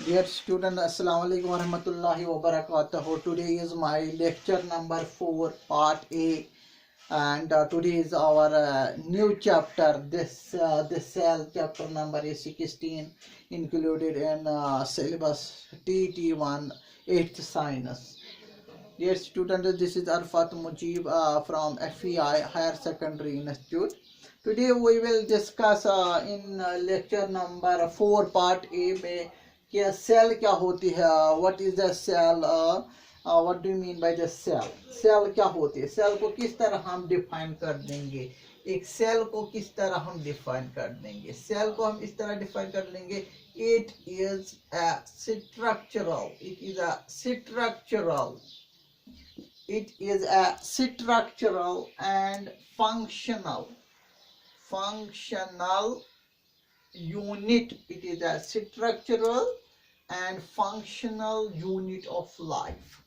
Dear student, Assalamu alaikum warahmatullahi wabarakatuh. Today is my lecture number 4, part A, and today is our new chapter. This cell chapter number is 16, included in syllabus TT1 8th science. Dear student, this is Arfat Mujib from FEI Higher Secondary Institute. Today we will discuss in lecture number 4 part A में कि cell क्या होती है, what is the cell, what do you mean by the cell. Cell क्या होती है, cell को किस तरह हम डिफाइन कर देंगे, एक सेल को किस तरह हम डिफाइन कर देंगे. सेल को हम इस तरह डिफाइन कर लेंगे, it is a structural, it is a structural, it is a structural and functional unit. It is a structural and functional unit of life.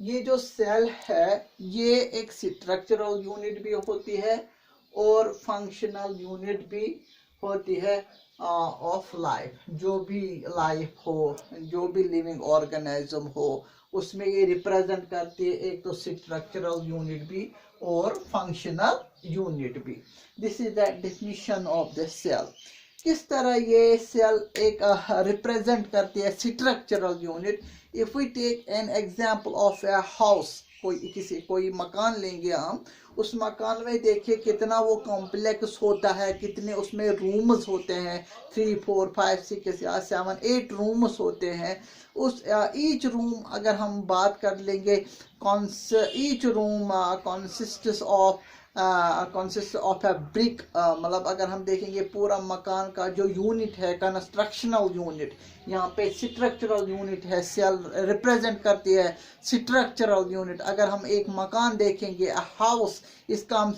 ये जो सेल है ये एक स्ट्रक्चरल यूनिट भी होती है और फंक्शनल यूनिट भी होती है ऑफ लाइफ. जो भी लाइफ हो, जो भी लिविंग ऑर्गेनिज्म हो, उसमें ये रिप्रेजेंट करती है एक तो स्ट्रक्चरल यूनिट भी और फंक्शनल यूनिट भी. This is the definition of the cell. किस तरह ये सेल एक रिप्रेजेंट करती है structural unit. If we take an example of a house, कोई मकान लेंगे हम, उस मकान में देखिए कितना वो कॉम्प्लेक्स होता है, कितने उसमें रूम्स होते हैं, 3 4 5 6 या 7 8 रूम्स होते हैं. उस ईच रूम अगर हम बात कर लेंगे, each room consist of a brick. मतलब अगर हम देखेंगे पूरा मकान का जो यूनिट है, कंस्ट्रक्शनल यूनिट, यहाँ पे स्ट्रक्चरल यूनिट है, सेल रिप्रेजेंट करती है स्ट्रक्चरल यूनिट. अगर हम एक मकान देखेंगे, हाउस, इसका हम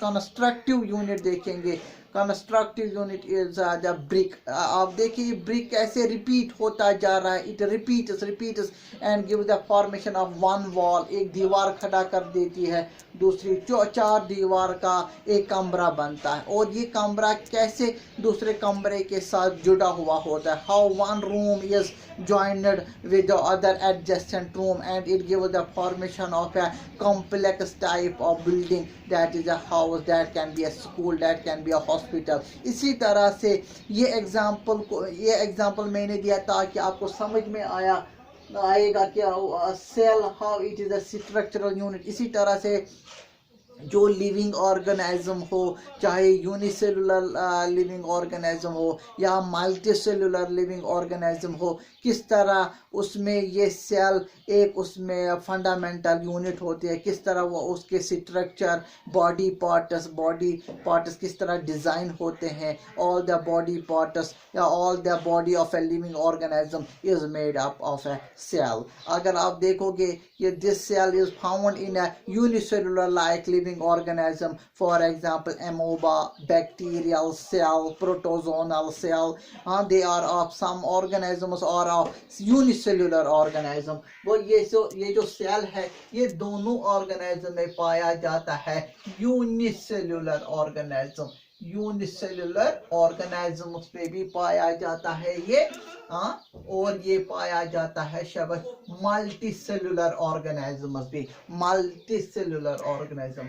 कंस्ट्रक्टिव यूनिट देखेंगे. Constructive unit is the brick. आप देखिए ब्रिक कैसे रिपीट होता जा रहा है, it repeats and give the formation of one wall. एक दीवार खड़ा कर देती है, दूसरी 4 दीवार का एक कमरा बनता है. और ये कमरा कैसे दूसरे कमरे के साथ जुड़ा हुआ होता है. How one room is joined with the other adjacent room and it gives the formation of a complex type of building, that is a house, that can be a school, that can be a hospital. इसी तरह से ये example मैंने दिया ताकि आपको समझ में आएगा कि cell how it is a structural unit. इसी तरह से जो लिविंग ऑर्गेनिज्म हो, चाहे यूनिसेलुलर लिविंग ऑर्गेनिज्म हो या मल्टीसेलुलर लिविंग ऑर्गेनिज्म हो, किस तरह उसमें ये सेल एक उसमें फंडामेंटल यूनिट होती है, किस तरह वो उसके स्ट्रक्चर, बॉडी पार्ट्स किस तरह डिज़ाइन होते हैं. ऑल द बॉडी पार्ट्स या all the body of a living organism is made up of a cell. अगर आप देखोगे कि this cell is found in a unicellular like living organism, for example amoeba, bacterial cell, protozoal cell. They are of some organisms or of unicellular organism. वो ये जो cell है ये दोनों ऑर्गेनिज्म में पाया जाता है. यूनिसेलुलर ऑर्गेनिज्म पे भी पाया जाता है ये, और ये पाया जाता है शब्द मल्टीसेलुलर ऑर्गेनिज्म भी. मल्टीसेलुलर ऑर्गेनिज्म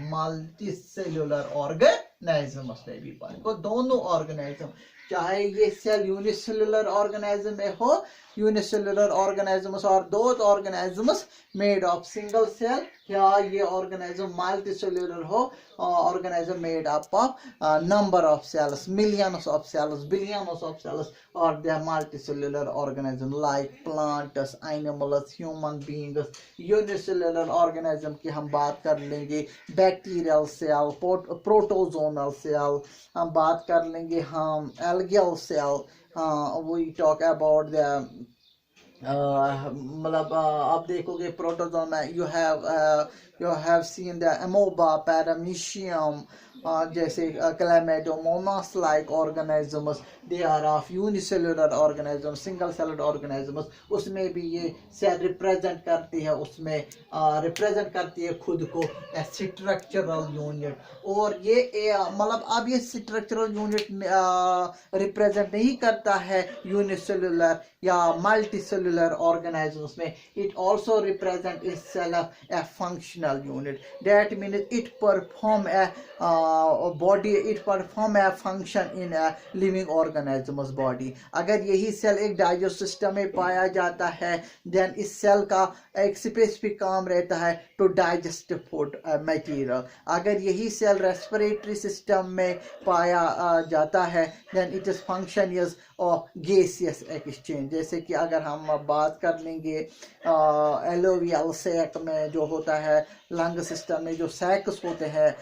पे भी पाया. तो दोनों ऑर्गेनिज्म, चाहे ये सेल यूनिसेलुलर ऑर्गेनिज्म में हो, यूनिसेलुलर ऑर्गेनिजम्स और those organisms made of single cell, या ये ऑर्गेनिज्म मल्टीसेलुलर हो, organism made up of number of cells, millions of cells, billions of cells, और they multicellular organism like plants, animals, human beings. Unicellular organism की हम बात कर लेंगे, bacterial cell, प्रोटोजोनल cell, हम बात कर लेंगे हम एल्गियल cell. we talk about the मतलब आप देखोगे प्रोटोजोआ में you have seen the amoeba, paramecium, जैसे chlamydomonas like organisms, they are of unicellular organism, single celled organisms, उसमें भी ये सेल रिप्रेजेंट करती है, उसमें रिप्रेजेंट करती है खुद को स्ट्रक्चरल यूनिट। और ये मतलब अब ये स्ट्रक्चरल यूनिट रिप्रेजेंट नहीं करता है यूनिसेलुलर या मल्टी सेलुलर ऑर्गेनिजम्स में, it also represent itself a functional unit, that means it perform a it perform a function in a living organism's body। अगर यही सेल एक डाइजेस्ट सिस्टम में पाया जाता है, देन इस सेल का एक स्पेसिफिक काम रहता है टू डाइजेस्ट फूड मटेरियल। अगर यही सेल रेस्पिरेटरी सिस्टम में पाया जाता है, then it is function is gaseous exchange. जैसे कि अगर हम बात कर लेंगे एलोवियल सैक में जो होता है, लंग सिस्टम में जो सैक्स होते हैं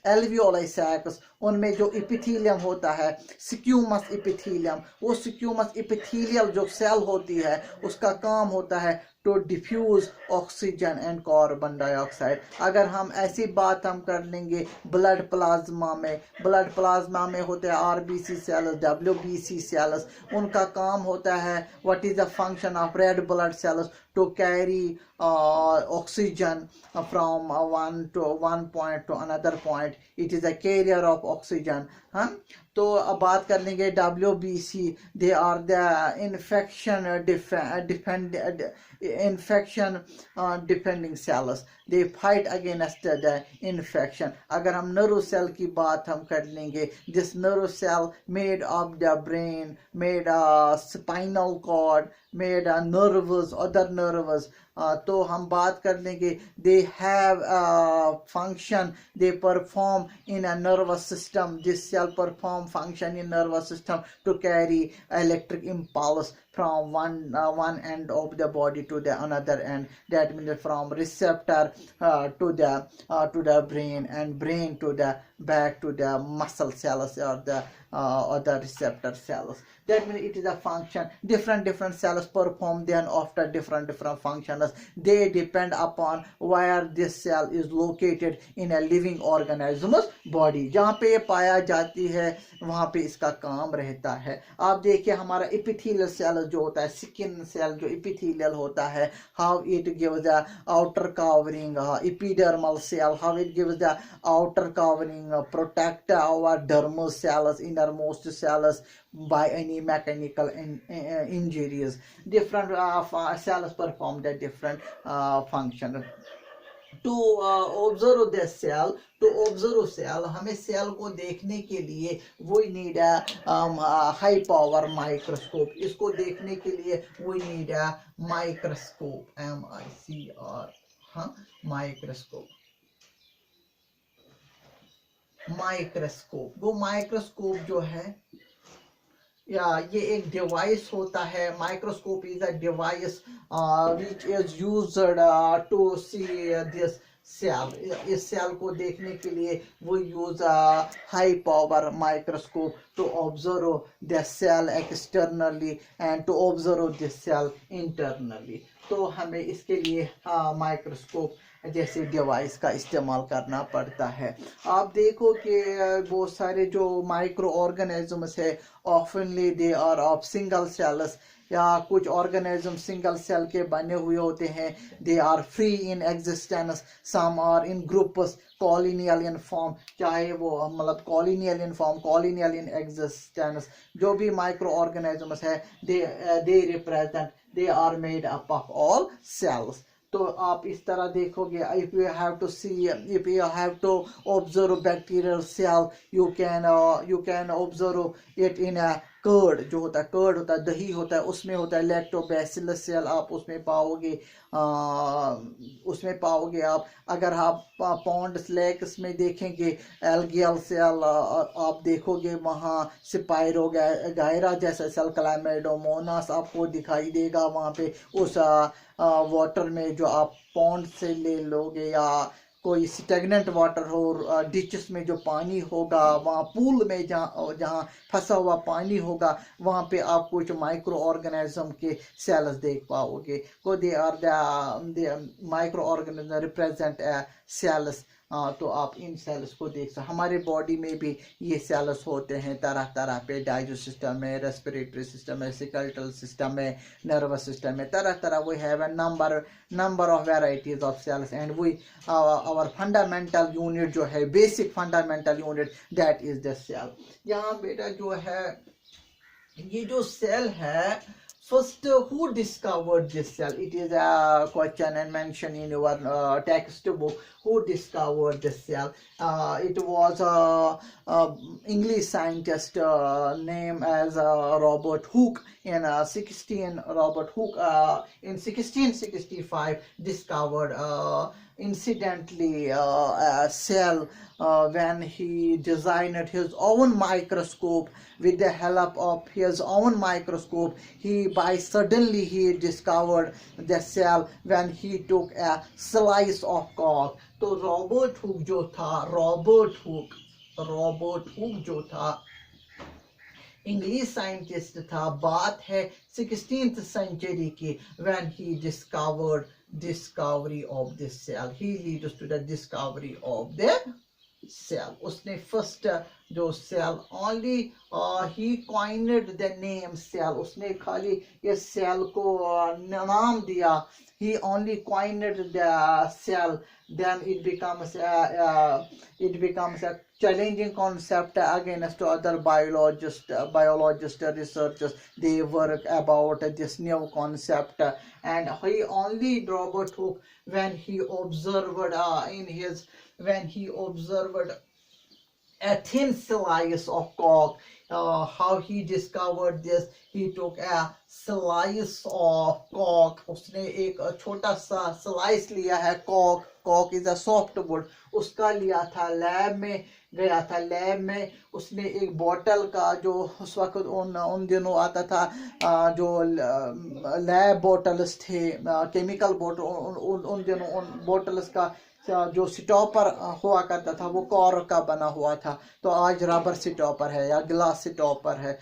एल्वियोलाई सैक्स, उनमें जो इपिथीलियम होता है स्क्यूमस इपिथीलियम, वो स्क्यूमस इपिथीलियल जो सेल होती है उसका काम होता है to diffuse oxygen and carbon dioxide. अगर हम ऐसी बात हम कर लेंगे ब्लड प्लाज्मा में होते हैं आरबीसी सेल्स, डब्ल्यूबीसी सेल्स, उनका काम होता है what is the function of red blood cells to carry oxygen from one point to another point, it is a carrier of oxygen। हाँ, तो अब बात कर लेंगे WBC, they are the infection defending cells, they fight against the infection। अगर हम nerve cell की बात हम कर लेंगे, this nerve cell made of the brain, made spinal cord, made nerves, other nerves, तो हम बात कर लेंगे they have function, they perform in a nervous system, this cell perform function in nervous system to carry electric impulse from one end of the body to the another end, that means from receptor to the brain, and brain to the back to the muscle cells or the other receptor cells। That means it is a function, different cells perform then after different functions, they depend upon where this cell is located in a living organism's body। जहाँ पे ये पाया जाती है वहाँ पे इसका काम रहता है। आप देखिए हमारा एपिथेलियल सेल जो होता है, स्किन सेल जो एपिथेलियल होता है, how it gives the outer covering, epidermal cell, how it gives the outer covering, protect our dermal cells, innermost cells by any mechanical injuries। Different cells perform the different function। To observe the cell, हमें cell को देखने के लिए we need a high power microscope। इसको देखने के लिए we need a microscope, MICR, हाँ, माइक्रोस्कोप। वो माइक्रोस्कोप जो है या ये एक डिवाइस होता है। Microscope is a device which is used to see this cell. इस सेल को देखने के लिए वो use high power microscope to observe the cell externally and to observe the cell internally. तो हमें इसके लिए माइक्रोस्कोप जैसे डिवाइस का इस्तेमाल करना पड़ता है। आप देखो कि बहुत सारे जो माइक्रो ऑर्गेनिजम्स है oftenly they are of single cells, या कुछ ऑर्गेनिज्म सिंगल सेल के बने हुए होते हैं, they are free in existence, some are in groups colonial in form, चाहे वो मतलब colonial in form, colonial in existence. जो भी माइक्रो ऑर्गेनिजम्स है they represent, they are made up of all cells. तो आप इस तरह देखोगे, if you have to observe bacterial cell, you can observe it in a curd. जो होता है कर्ड होता है, दही होता है, उसमें होता है लैक्टोबैसिलस सेल, आप उसमें पाओगे आप। अगर आप पॉन्ड्स लेक्स में देखेंगे एल्गियल सेल आप देखोगे, वहाँ स्पाइरोगायरा जैसा सेल क्लैमिडोमोनास आपको दिखाई देगा वहाँ पे उस वाटर में जो आप पॉन्ड से ले लोगे, या कोई स्टेगनेंट वाटर हो, डिचेस में जो पानी होगा, वहाँ पूल में जहाँ फंसा हुआ पानी होगा, वहाँ पे आप कुछ माइक्रो ऑर्गेनिज्म के सेल्स देख पाओगे। को they are the micro organism represent cells तो आप इन सेल्स को देख सकते। हमारे बॉडी में भी ये सेल्स होते हैं तरह तरह पे, डाइजेस्ट सिस्टम है, रेस्पिरेटरी सिस्टम है, स्केलेटल सिस्टम है, नर्वस सिस्टम है, तरह तरह we have a number of varieties of cells and we our fundamental unit जो है, basic fundamental unit, that is the cell। यहाँ बेटा जो है ये जो सेल है, first who discovered this cell? It is a question and mention in your textbook. Who discovered this cell? It was a English scientist named as Robert Hooke in 1665 discovered incidentally a cell when he designed his own microscope. With the help of his own microscope, he suddenly discovered the cell when he took a slice of cork। तो Robert Hooke जो था English scientist था, बात है 16th century की, when he discovery of this cell, he leads to the discovery of the cell। उसने first जो cell only he coined the name cell, उसने खाली इस सेल को नाम दिया, he only coined the cell, then it becomes a challenging concept against other biologists, researchers, they work about this new concept, and he only Robert Hooke when he observed a thin slice of cork, how he discovered this, he took a slice of cork, उसने एक छोटा सा slice लिया है, cork is a softwood, उसका लिया था, lab में गया था, लैब में उसने एक बोतल का, जो उस वक्त उन दिनों आता था, जो लैब बोटल्स थे, केमिकल बोटल, उन दिनों उन बोटल्स का जो स्टॉपर हुआ करता था वो कॉर्क का बना हुआ था, तो आज रबर स्टॉपर है या ग्लास स्टॉपर है,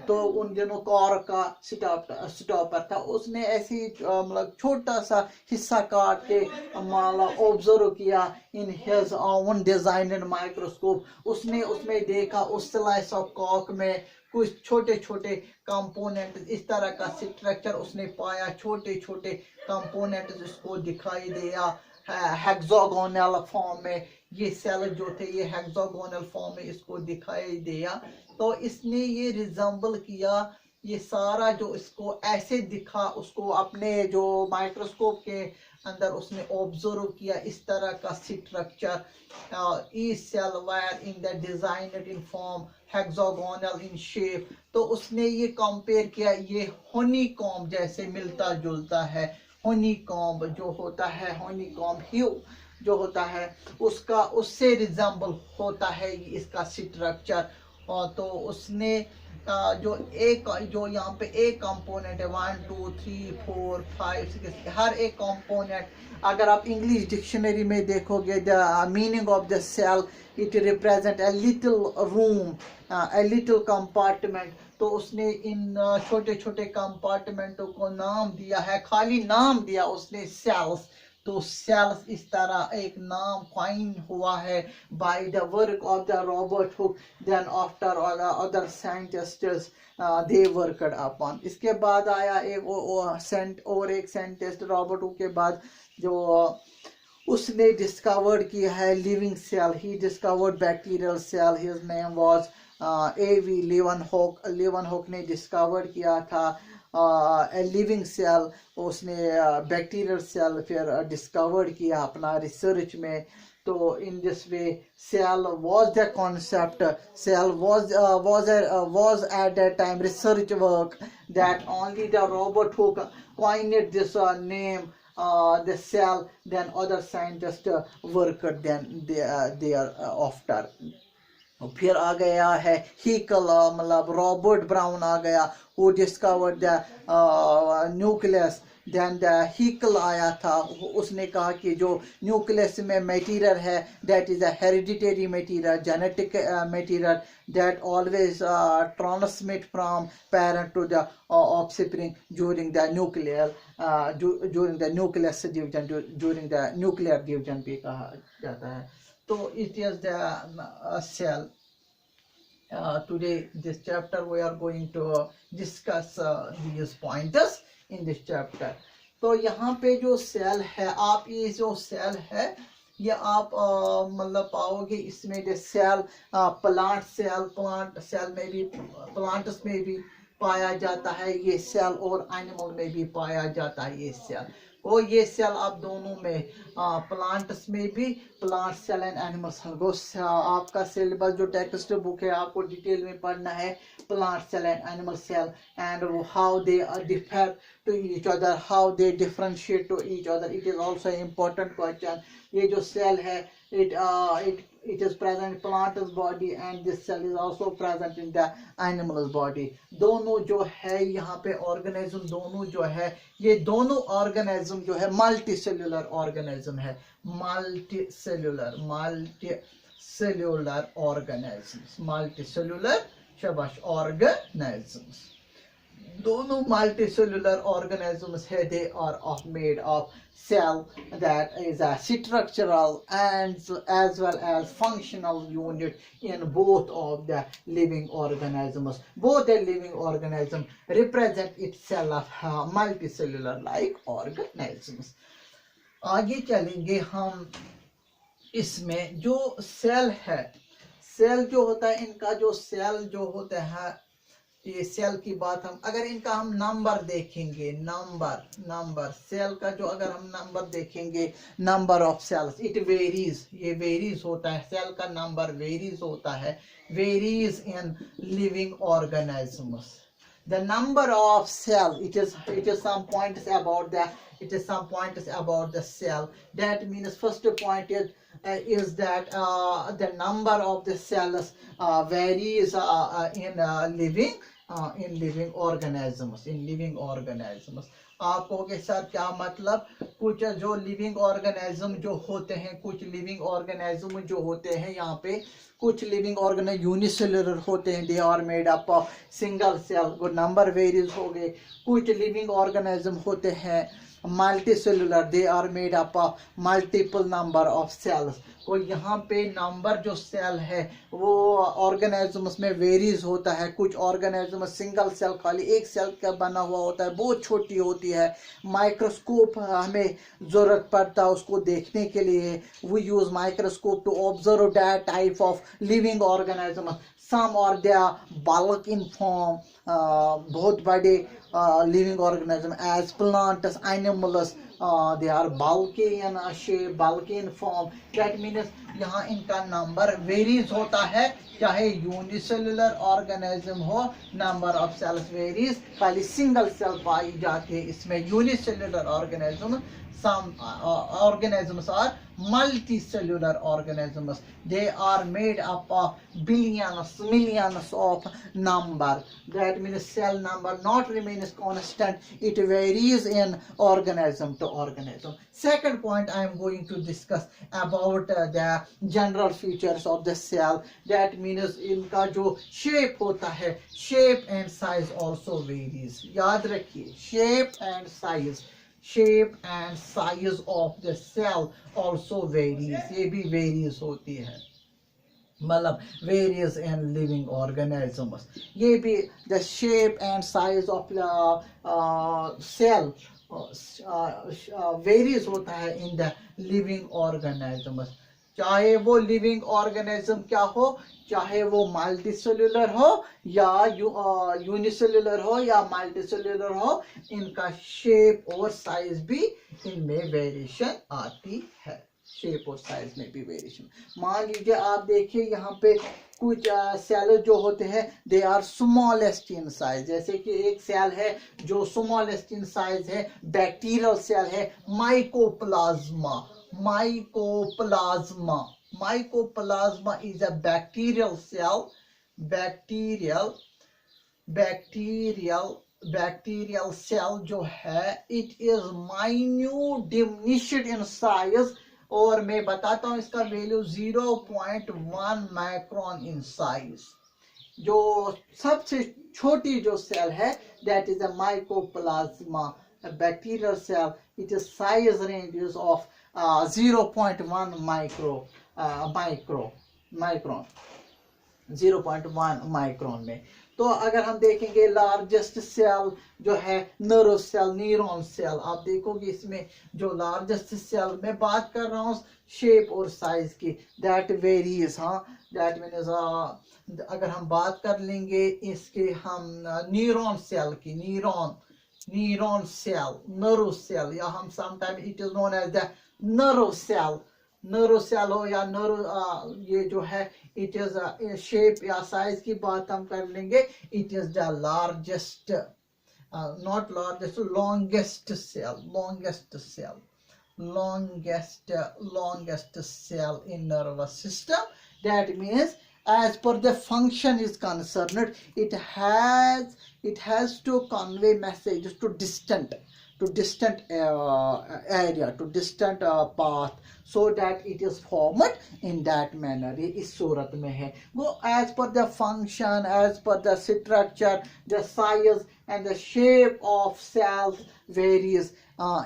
तो उन दिनों कॉर्क का स्टॉपर था। उसने ऐसी मतलब छोटा सा हिस्सा काट के ऑब्जर्व किया in his own designed microscope, उसने उसमें देखा उस स्लाइस ऑफ कॉर्क में कुछ छोटे छोटे कंपोनेंट, इस तरह का स्ट्रक्चर उसने पाया, छोटे छोटे कंपोनेंट इसको दिखाई दिया हेक्सागोनल फॉर्म में, ये सेल जो थे ये हेक्सागोनल फॉर्म में इसको दिखाई दिया, तो इसने ये रिजेंबल किया, ये सारा जो इसको ऐसे दिखा, उसको अपने जो माइक्रोस्कोप के अंदर उसने ऑब्जर्व किया, इस तरह का structure, each cell were in the designed in form hexagonal in shape, तो उसने ये कंपेयर किया, ये हनीकॉम्ब जैसे मिलता जुलता है, हनीकॉम्ब जो होता है, हनीकॉम्ब ह्यू जो होता है उसका उससे रिजेंबल होता है इसका स्ट्रक्चर, और तो उसने जो यहाँ पे एक कंपोनेंट है 1 2 3 4 5 6, हर एक कंपोनेंट अगर आप इंग्लिश डिक्शनरी में देखोगे, the meaning of the cell, it represent a little room, a little compartment, तो उसने इन छोटे छोटे कंपार्टमेंटों को नाम दिया है, खाली नाम दिया उसने सेल्स, तो सेल्स इस तरह एक नाम कॉइन हुआ है by the work of the Robert Hooke, then after other scientists they worked upon. इसके बाद आया एक साइंटिस्ट रॉबर्ट हुक के बाद जो उसने डिस्कवर्ड किया है living cell, he discovered bacterial cell, his name was A.V. Leeuwenhoek ने डिस्कवर किया था लिविंग सेल, उसने बैक्टीरियल सेल फिर डिस्कवर किया अपना रिसर्च में, तो in this way cell was the concept, cell was at that time research work that only the Robert Hooke coined this name, the cell, then other scientists worked then there after। फिर आ गया है Haeckel, मतलब Robert Brown आ गया, who discovered the nucleus. Then the Haeckel आया था, उसने कहा कि जो न्यूक्लियस में मटेरियल है that is a hereditary material, genetic material that always transmit from parent to the offspring during the during the nucleus division, during the nuclear division भी कहा जाता है. तो it is the cell. Today this chapter we are going to discuss these pointers in this chapter. तो यहाँ पे जो cell है, आप ये जो सेल है ये आप मतलब पाओगे इसमें जो सेल, प्लांट सेल में भी, प्लांट्स में भी पाया जाता है ये सेल, और एनिमल में भी पाया जाता है ये सेल. और ये सेल आप दोनों में, प्लांट्स में भी, plant cell and animal cell. आपका सिलेबस जो टेक्स्ट बुक है आपको डिटेल में पढ़ना है plant cell and animal cell, and how they differ to each other, how they differentiate to each other. It is also an important question. ये जो cell है it is present in plant's body and this cell is also present in the animal's body. दोनों जो है यहाँ पे organism, दोनों जो है ये दोनों ऑर्गेनिज्म जो है मल्टी सेल्यूलर ऑर्गेनिज्म है, multi cellular organism, multi cellular शाबाश ऑर्गेनिज्म्स. दोनों multicellular organisms है, they are made of cell that is a structural and as well as functional unit in both of the living organisms. Both the living organism represent itself multicellular like organisms. आगे चलेंगे हम, इसमें जो cell है, cell जो होता है, इनका जो सेल जो होता है, ये सेल की बात हम अगर इनका हम नंबर देखेंगे, नंबर सेल का जो अगर हम नंबर देखेंगे, number of cells it varies, ये वेरीज होता है, सेल का नंबर वेरीज होता है, varies in living organisms. The number of cell it is some points about the cell. That means first point is that the number of the cells varies in living organisms. आप कहोगे sir क्या मतलब, कुछ जो living organism जो होते हैं, कुछ लिविंग ऑर्गेनिज्म जो होते हैं यहाँ पे, कुछ लिविंग ऑर्गेनिज्म यूनिसेलुलर होते हैं, they are made up of single cell, वो नंबर वेरीज हो गए. कुछ लिविंग ऑर्गेनिज्म होते हैं multicellular, they are made up of multiple number of cells. और यहाँ पे नंबर जो सेल है वो ऑर्गेनिजम्स में वेरीज होता है. कुछ ऑर्गेनिज्म सिंगल सेल, खाली एक सेल का बना हुआ होता है, बहुत छोटी होती है, माइक्रोस्कोप हमें ज़रूरत पड़ता है उसको देखने के लिए. We use microscope to observe that type of living organism. Some और दे बल्क इन फॉर्म, बहुत बड़े living organism as plants, animals, they are bulky in shape, bulky in form. That means यहाँ इनका नंबर वेरीज होता है, चाहे unicellular organism हो, number of sales varies. खाली सिंगल सेल पाई जाती है इसमें unicellular organism. Some organisms are multicellular organisms. They are made up of billions, millions of number. That means cell number not remains constant. It varies in organism to organism. Second point I am going to discuss about the general features of the cell. That means इनका जो shape होता है, shape and size also varies. याद रखिए, shape and size of the cell also varies. ये भी varies होती है, मतलब varies in living organisms. ये भी the shape and size of the cell varies होता है in the living organisms. चाहे वो लिविंग ऑर्गेनिज्म क्या हो, चाहे वो मल्टीसेल्युलर हो या यूनिसेल्युलर हो या मल्टीसेल्युलर हो, इनका शेप और साइज भी इनमें वेरिएशन आती है. शेप और साइज में भी वेरिएशन. मान लीजिए आप देखिए यहाँ पे कुछ सेल जो होते हैं they are smallest in size. जैसे कि एक सेल है जो स्मॉलेस्ट इन साइज है, बैक्टीरियल सेल है, mycoplasma. mycoplasma is a bacterial cell, bacterial cell जो है, it is minute diminished in size, और मैं बताता हूँ इसका वैल्यू 0.1 माइक्रोन इन साइज। जो सबसे छोटी जो सेल है that is a mycoplasma, a bacterial cell, it is size ranges of 0.1 micron 0.1 micron में। तो अगर हम देखेंगे लार्जेस्ट सेल जो है नर्व सेल, न्यूरॉन सेल, आप देखोगे इसमें जो लार्जेस्ट सेल मैं बात कर रहा हूँ शेप और साइज की, दैट वेरीज। हाँ, दैट मीन्स अगर हम बात कर लेंगे इसके हम न्यूरॉन सेल की, न्यूरॉन सेल, नर्व सेल, या हम sometime it is known as the nerve cell हो या नर्व, ये जो है इट इज शेप या साइज की बात हम कर लेंगे, it is the largest, not largest, longest cell in nervous system. That means as per the function is concerned, it has to convey messages to distant area, to distant path, so that it is formed in that manner। ये इस सूरत में है वो, as per the function, as per the structure, the size and the shape of cells varies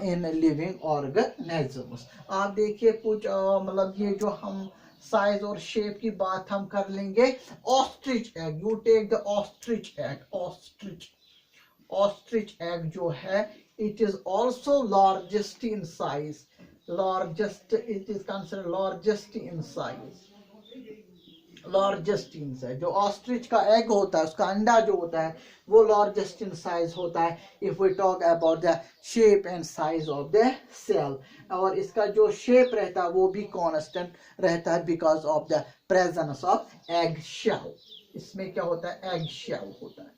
in living organisms। आप देखिए कुछ मतलब ये जो हम साइज और शेप की बात हम कर लेंगे, ostrich egg, you take the ostrich egg जो है, it is also largest in size, it is considered largest in size। जो ऑस्ट्रिच का एग होता है, उसका अंडा जो होता है वो लार्जेस्ट इन साइज होता है, if we talk about the shape and size of the cell. और इसका जो शेप रहता है वो भी कांस्टेंट रहता है because of the presence of egg shell. इसमें क्या होता है, एग शेल होता है,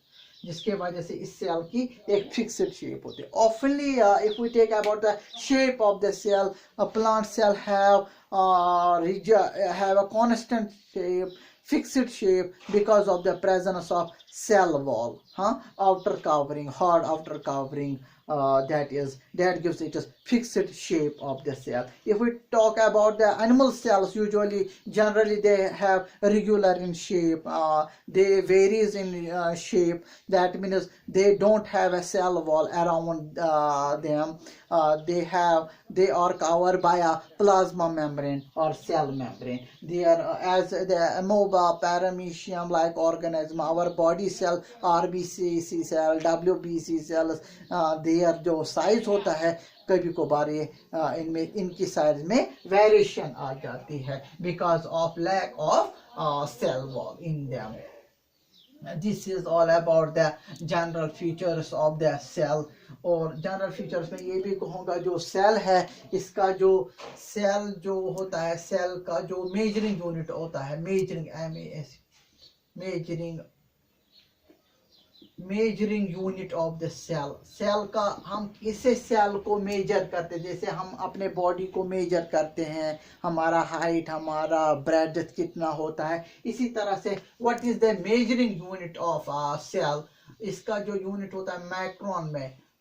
जिसके वजह से इस सेल की एक फिक्स्ड शेप होती है। Oftenly if we take about the shape of the cell, plant cell have a constant shape, fixed shape, because of the presence of cell wall, outer covering, hard outer covering, that gives it a fixed shape of the cell. If we talk about the animal cells, generally they have regular in shape, they varies in shape, that means they don't have a cell wall around them, they are covered by a plasma membrane or cell membrane. They are as the amoeba, paramecium like organism, our body cell, RBC cell, WBC cells, their जो size होता है कभी कभार ये इनमें इनकी size में variation आ जाती है because of lack of cell wall in them. This is all about the general features of the cell। और जनरल फीचर्स में ये भी कहूँगा जो सेल है, इसका जो सेल जो होता है, सेल का जो मेजरिंग यूनिट होता है, measuring unit of the cell का हम किसे सेल को मेजर करते हैं, जैसे हम अपने बॉडी को मेजर करते हैं, हमारा हाइट, हमारा ब्रेड्थ कितना होता है, इसी तरह से what is the measuring unit of cell, इसका जो यूनिट होता है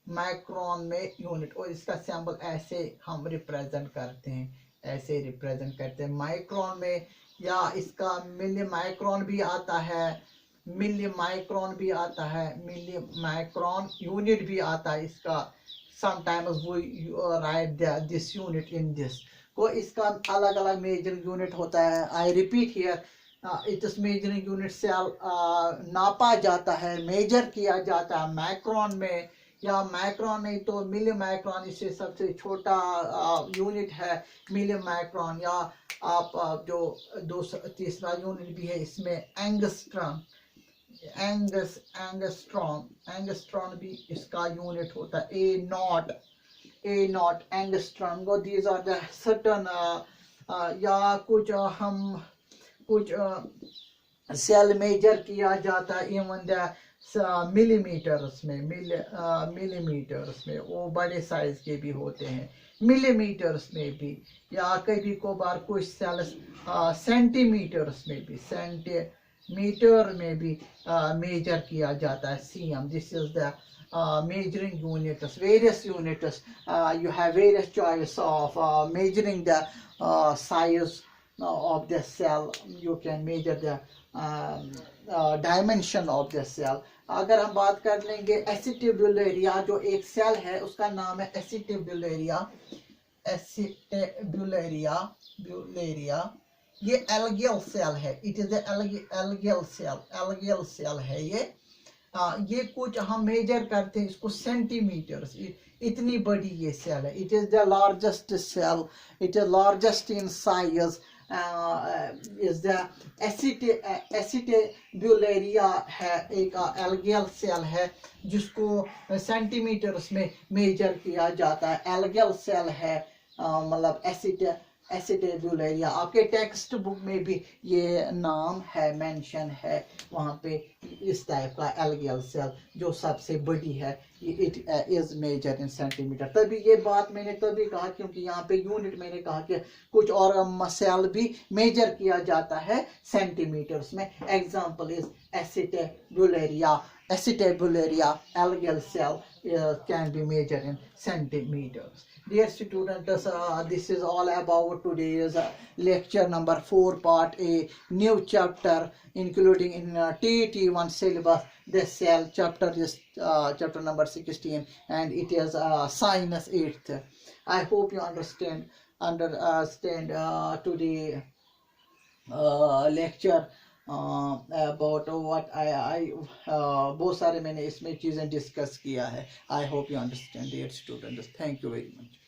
माइक्रोन में यूनिट, और इसका सैंपल ऐसे हम रिप्रेजेंट करते हैं, माइक्रोन में, या इसका मिली माइक्रोन भी आता है, मिली माइक्रोन यूनिट भी आता है इसका। Sometimes we write this unit in this को, इसका अलग अलग मेजरिंग यूनिट होता है। I repeat here, it is measuring unit cell नापा जाता है, मेजर किया जाता है माइक्रोन में, या माइक्रोन नहीं तो मिली माइक्रोन, इससे सबसे छोटा यूनिट है मिली माइक्रोन, या आप जो तीसरा यूनिट भी है इसमें एंगस्ट्रॉन भी इसका यूनिट होता है, a not angstrom. These are the certain, या कुछ सेल मेजर किया जाता है, इवन द मिलीमीटर्स में, मिलीमीटर्स में, वो बड़े साइज के भी होते हैं, मिलीमीटर्स में भी, या कभी कभार कुछ सेल्स सेंटीमीटर्स में भी, सेंटीमीटर में भी मेजर किया जाता है। CM, this is the measuring units, various units. You have various choice of measuring the size of the cell. You can measure the dimension of the cell. अगर हम बात कर लेंगे एसिटिब्यूलेरिया, जो एक सेल है उसका नाम है एसिटिब्यूलेरिया, एसिटिब्यूलेरिया, ब्यूलेरिया, ये एल्गियल सेल है। इट इज एल्गियल सेल, एल्गियल सेल है ये कुछ हम मेजर करते हैं इसको सेंटीमीटर्स, इतनी बड़ी ये सेल है। It is the largest cell, it is largest in size, is the acetabularia है, एक एल्गियल सेल है जिसको सेंटीमीटर्स में मेजर किया जाता है। एल्गियल सेल है, मतलब एसिटिब्यूलेरिया। आपके टेक्स्ट बुक में भी ये नाम है, मेंशन है वहाँ पे, इस टाइप का एल्गियल सेल जो सबसे बड़ी है, it is measure in centimetre. तभी ये बात मैंने तभी कहा क्योंकि यहाँ पे यूनिट मैंने कहा कि कुछ और सेल भी मेजर किया जाता है सेंटीमीटर्स में। Example is acetabularia, acetabularia algal cell can be measured in centimeters. Dear students, this is all about today's lecture number 4 part A, new chapter including in TET1 syllabus. This cell chapter is chapter number 16 and it is sinus 8th. I hope you understand today lecture about what I बहुत सारे मैंने इसमें चीज़ें discuss किया है। I hope you understand dear students, thank you very much.